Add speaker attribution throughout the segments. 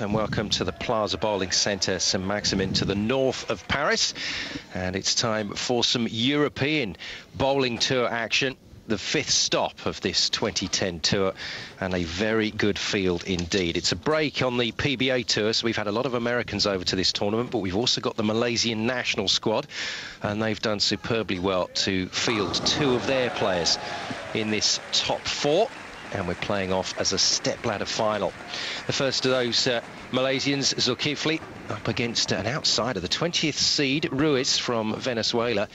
Speaker 1: And welcome to the Plaza Bowling Centre, Saint-Maximin, to the north of Paris. And it's time for some European bowling tour action. The fifth stop of this 2010 tour, and a very good field indeed. It's a break on the PBA tour, so we've had a lot of Americans over to this tournament, but we've also got the Malaysian national squad, and they've done superbly well to field two of their players in this top four. And we're playing off as a step-ladder final. The first of those Malaysians, Zukifli, up against an outsider, the 20th seed, Ruiz from Venezuela.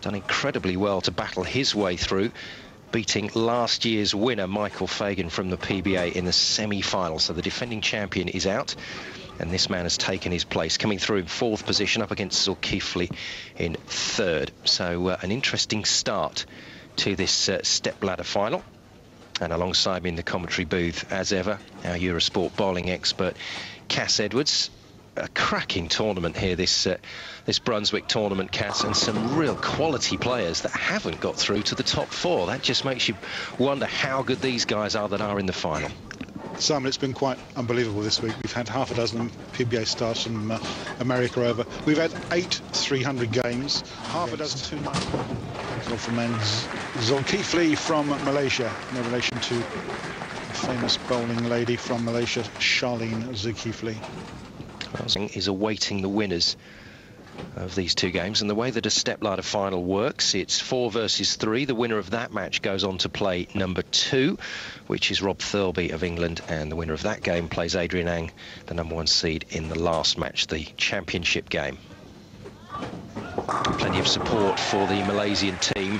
Speaker 1: Done incredibly well to battle his way through, beating last year's winner, Michael Fagan, from the PBA in the semi-final. So the defending champion is out, and this man has taken his place, coming through in fourth position up against Zukifli in third. So an interesting start to this step-ladder final. And alongside me in the commentary booth, as ever, our Eurosport bowling expert, Cass Edwards. A cracking tournament here, this Brunswick tournament, Cass, and some real quality players that haven't got through to the top four. That just makes you wonder how good these guys are that are in the final.
Speaker 2: Simon, it's been quite unbelievable this week. We've had half a dozen PBA stars from America over. We've had 8 300 games, half a dozen 290. From Zulkifli from Malaysia, no relation to the famous bowling lady from Malaysia, Charlene Zukifli.
Speaker 1: Is awaiting the winners of these two games, and the way that a step-ladder final works, it's 4 versus 3. The winner of that match goes on to play number 2, which is Rob Thurlby of England, and the winner of that game plays Adrian Ang, the number 1 seed in the last match, the championship game. Plenty of support for the Malaysian team,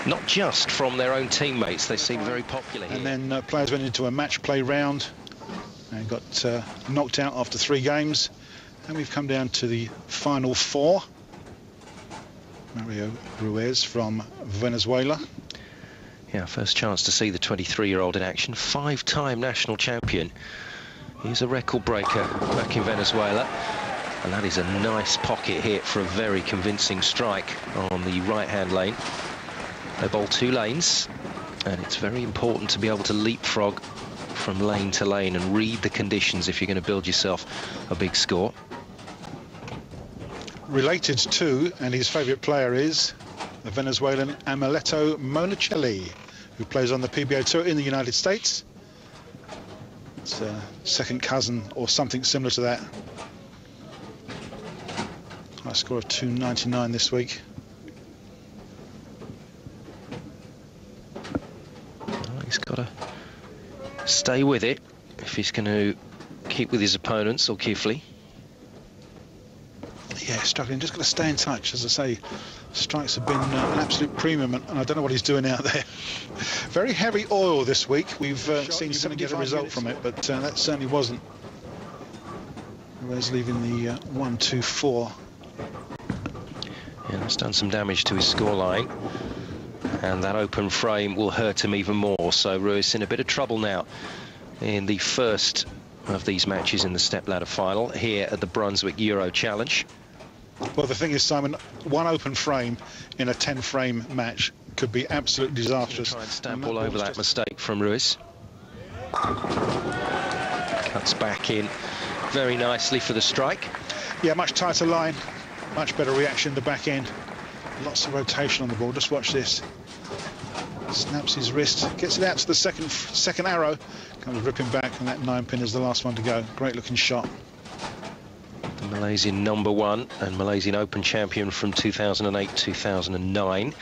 Speaker 1: not just from their own teammates. They seem very popular here.
Speaker 2: And then players went into a match play round and got knocked out after 3 games. And we've come down to the final 4. Ildemaro Ruiz from Venezuela.
Speaker 1: Yeah, first chance to see the 23-year-old in action. 5-time national champion. He's a record breaker back in Venezuela. And that is a nice pocket hit for a very convincing strike on the right-hand lane. They bowl 2 lanes, and it's very important to be able to leapfrog from lane to lane and read the conditions if you're going to build yourself a big score.
Speaker 2: Related to, and his favourite player is, the Venezuelan Amuleto Monicelli, who plays on the PBA Tour in the United States. It's a second cousin or something similar to that. High score of 299 this week.
Speaker 1: Well, he's got to stay with it if he's going to keep with his opponents, or Zukifli.
Speaker 2: Yeah, struggling. Just got to stay in touch. As I say, strikes have been an absolute premium, and I don't know what he's doing out there. Very heavy oil this week. We've seen something get a result from it, but that certainly wasn't. Ruiz leaving the 1-2-4.
Speaker 1: Yeah, that's done some damage to his scoreline, and that open frame will hurt him even more. So Ruiz in a bit of trouble now in the first of these matches in the step-ladder final here at the Brunswick Euro Challenge.
Speaker 2: Well, the thing is, Simon, 1 open frame in a 10-frame match could be absolutely disastrous.
Speaker 1: Try and stamp all over that mistake from Ruiz. Cuts back in very nicely for the strike.
Speaker 2: Yeah, much tighter line, much better reaction the back end. Lots of rotation on the ball. Just watch this. Snaps his wrist, gets it out to the second arrow, comes ripping back, and that 9-pin is the last one to go. Great looking shot.
Speaker 1: The Malaysian number 1 and Malaysian Open champion from 2008-2009.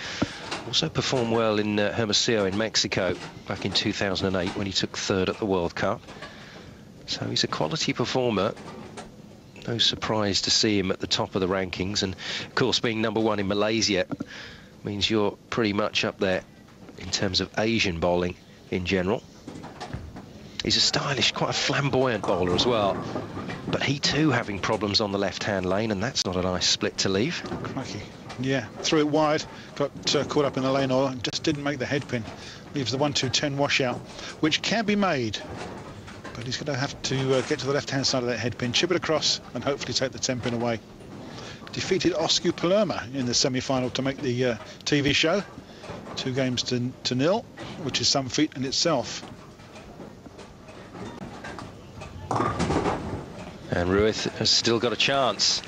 Speaker 1: Also performed well in Hermosillo in Mexico back in 2008 when he took 3rd at the World Cup. So he's a quality performer. No surprise to see him at the top of the rankings, and of course being number 1 in Malaysia means you're pretty much up there in terms of Asian bowling in general. He's a stylish, quite a flamboyant bowler as well, but he too having problems on the left-hand lane, and that's not a nice split to leave.
Speaker 2: Cracky. Yeah, threw it wide, got caught up in the lane oil, and just didn't make the headpin. Leaves the 1-2-10 washout, which can be made, but he's going to have to get to the left-hand side of that headpin, chip it across, and hopefully take the 10-pin away. Defeated Oscar Palermo in the semi-final to make the TV show. 2 games to 0, which is some feat in itself.
Speaker 1: And Ruiz has still got a chance.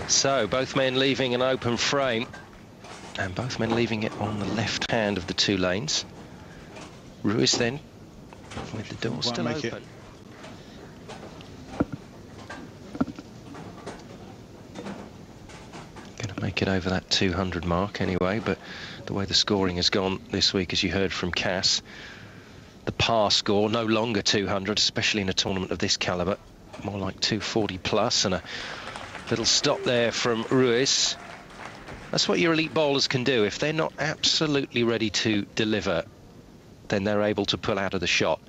Speaker 1: So both men leaving an open frame, and both men leaving it on the left hand of the two lanes. Ruiz then with the door still open. Going to make it over that 200 mark anyway, but the way the scoring has gone this week, as you heard from Cass, the par score no longer 200, especially in a tournament of this calibre, more like 240 plus, and a little stop there from Ruiz. That's what your elite bowlers can do. If they're not absolutely ready to deliver, then they're able to pull out of the shot.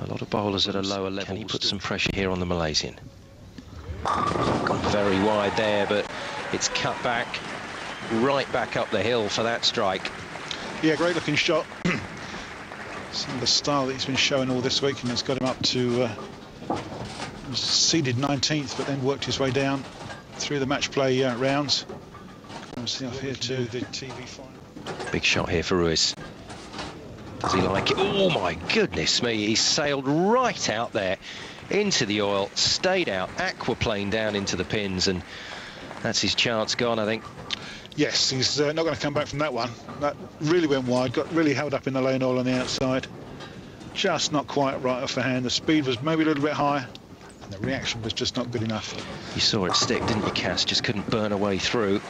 Speaker 1: A lot of bowlers at a lower level. Can he put some pressure here on the Malaysian? Gone very wide there, but it's cut back, right back up the hill for that strike.
Speaker 2: Yeah, great looking shot. Some of the style that he's been showing all this week, and it's got him up to seeded 19th, but then worked his way down through the match play rounds. See off here to the TV final. Big shot here for Ruiz. Does he like it? Oh my goodness me, he sailed right out there into the oil, stayed out, aquaplaned down into the pins, and that's his chance gone, I think. Yes, he's not going to come back from that one. That really went wide, got really held up in the lane all on the outside. Just not quite right off the hand. The speed was maybe a little bit higher, and the reaction was just not good enough. You saw it stick, didn't you, Cass? Just couldn't burn a way through.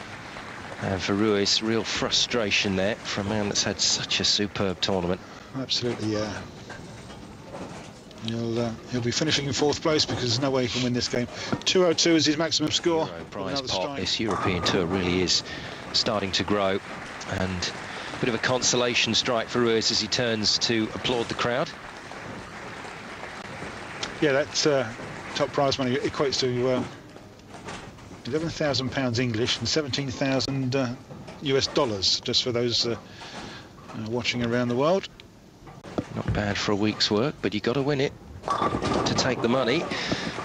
Speaker 2: And for Ruiz, real frustration there for a man that's had such a superb tournament. Absolutely, yeah. He'll be finishing in 4th place because there's no way he can win this game. 202 is his maximum score. Prize pot. This European tour really is starting to grow, and a bit of a consolation strike for Ruiz as he turns to applaud the crowd. Yeah, that top prize money equates to £11,000 English and 17,000 US dollars, just for those watching around the world. Not bad for a week's work, but you got to win it to take the money.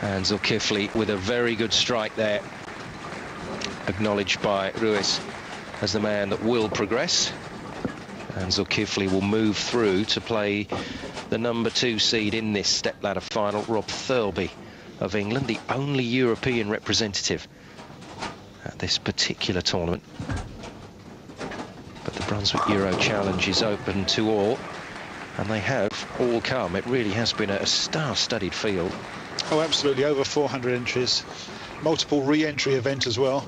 Speaker 2: And Zukifli with a very good strike there, acknowledged by Ruiz as the man that will progress. And Zukifli will move through to play the #2 seed in this stepladder final, Rob Thurlby of England, the only European representative at this particular tournament. But the Brunswick Euro Challenge is open to all, and they have all come. It really has been a star-studded field. Oh, absolutely, over 400 entries. Multiple re-entry event as well.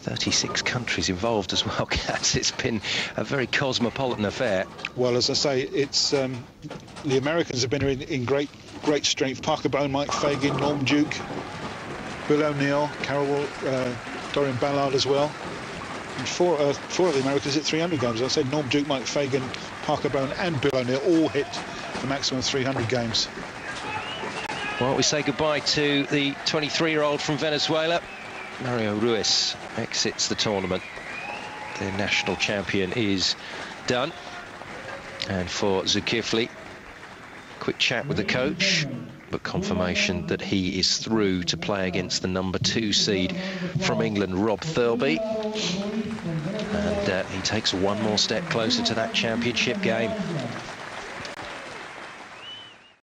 Speaker 2: 36 countries involved as well, Cass. It's been a very cosmopolitan affair. Well, as I say, it's the Americans have been in great strength. Parker Bone, Mike Fagan, Norm Duke, Bill O'Neill, Carol, Dorian Ballard as well. And four of the Americans hit 300 games. As I said, Norm Duke, Mike Fagan, Parker Bone and Bill O'Neill all hit the maximum of 300 games. Well, we say goodbye to the 23-year-old from Venezuela. Ildemaro Ruiz exits the tournament. The national champion is done. And for Zukifli, quick chat with the coach, but confirmation that he is through to play against the #2 seed from England, Rob Thurlby. And he takes one more step closer to that championship game.